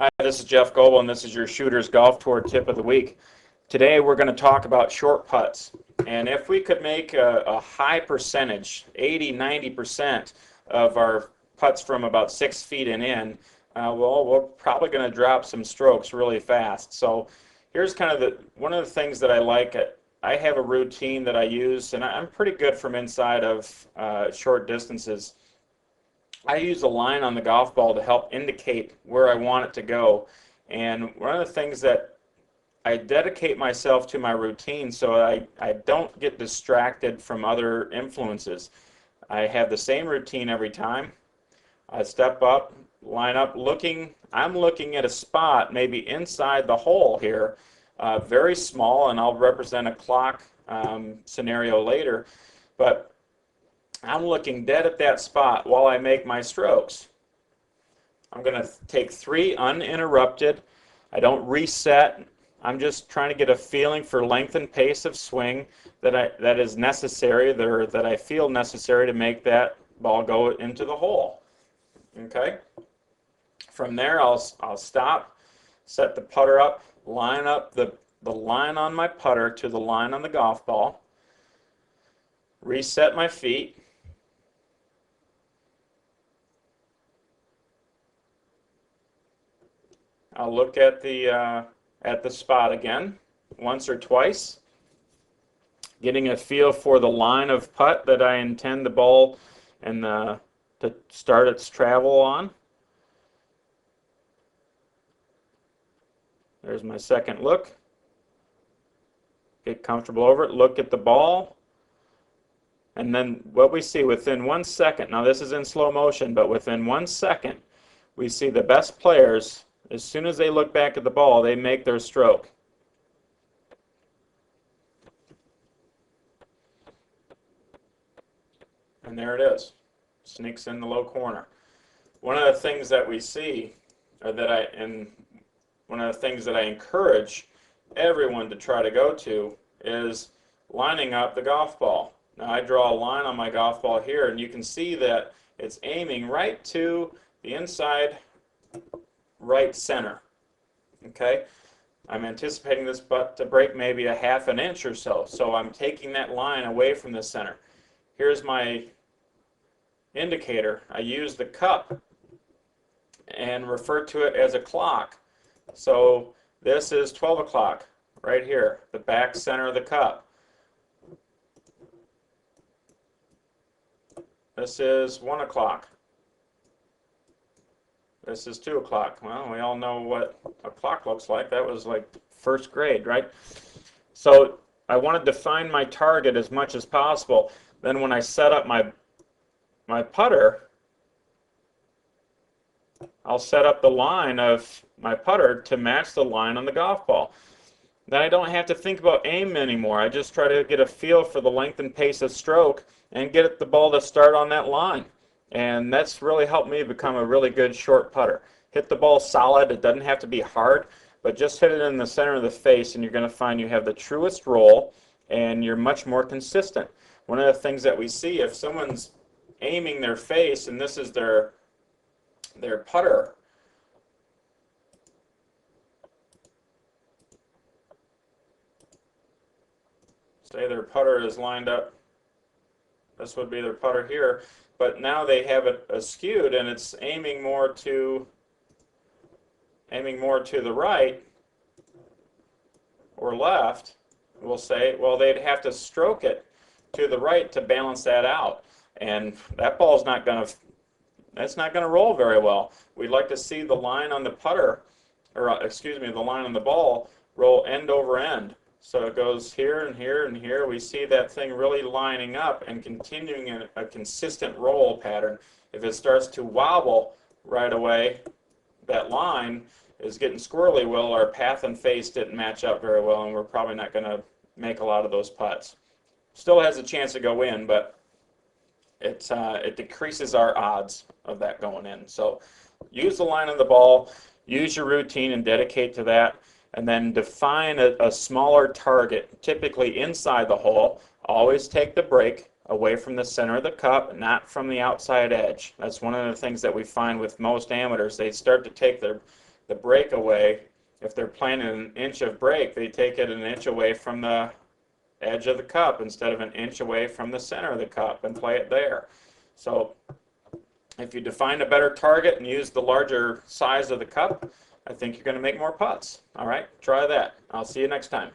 Hi, this is Jeff Goble, and this is your Shooter's Golf Tour tip of the week. Today we're going to talk about short putts. And if we could make a high percentage, 80–90% of our putts from about 6 feet and in, well, we're probably going to drop some strokes really fast. So here's kind of one of the things that I like. I have a routine that I use, and I'm pretty good from inside of short distances. I use a line on the golf ball to help indicate where I want it to go. And one of the things that I dedicate myself to my routine so I don't get distracted from other influences. I have the same routine every time. I step up, line up, I'm looking at a spot maybe inside the hole here, very small, and I'll represent a clock scenario later. But I'm looking dead at that spot while I make my strokes. I'm going to take 3 uninterrupted. I don't reset. I'm just trying to get a feeling for length and pace of swing that is necessary, or that I feel necessary to make that ball go into the hole. Okay? From there, I'll stop, set the putter up, line up the line on my putter to the line on the golf ball, reset my feet. I'll look at the spot again once or twice, getting a feel for the line of putt that I intend the ball and to start its travel on. There's my second look. Get comfortable over it, look at the ball, and then what we see within 1 second, now this is in slow motion, but within 1 second, we see the best players. As soon as they look back at the ball, they make their stroke. And there it is. Sneaks in the low corner. One of the things that we see, one of the things that I encourage everyone to try to go to, is lining up the golf ball. Now I draw a line on my golf ball here, and you can see that it's aiming right to the inside right center. Okay, I'm anticipating this butt to break maybe a ½ an inch or so, so I'm taking that line away from the center. Here's my indicator. I use the cup and refer to it as a clock. So this is 12 o'clock right here, the back center of the cup. This is 1 o'clock. This is 2 o'clock. Well, we all know what a clock looks like. That was like first grade, right? So I want to define my target as much as possible. Then when I set up my putter, I'll set up the line of my putter to match the line on the golf ball. Then I don't have to think about aim anymore. I just try to get a feel for the length and pace of stroke and get the ball to start on that line. And that's really helped me become a really good short putter. Hit the ball solid. It doesn't have to be hard, but just hit it in the center of the face, and you're going to find you have the truest roll, and you're much more consistent. One of the things that we see, if someone's aiming their face, and this is their putter, say their putter is lined up, this would be their putter here, but now they have it askewed and it's aiming more to the right or left. We'll say, well, they'd have to stroke it to the right to balance that out, and that ball's not going to roll very well. We'd like to see the line on the putter, or excuse me, the line on the ball roll end over end. So it goes here and here and here. We see that thing really lining up and continuing in a consistent roll pattern. If it starts to wobble right away, that line is getting squirrely. Well, our path and face didn't match up very well, and we're probably not going to make a lot of those putts. Still has a chance to go in, but it decreases our odds of that going in. So use the line of the ball, use your routine and dedicate to that. And then define a smaller target, typically inside the hole. Always take the break away from the center of the cup, not from the outside edge. That's one of the things that we find with most amateurs. They start to take their the breakaway, if they're playing an inch of break, they take it an inch away from the edge of the cup instead of an inch away from the center of the cup and play it there. So if you define a better target and use the larger size of the cup, I think you're going to make more putts. All right, try that. I'll see you next time.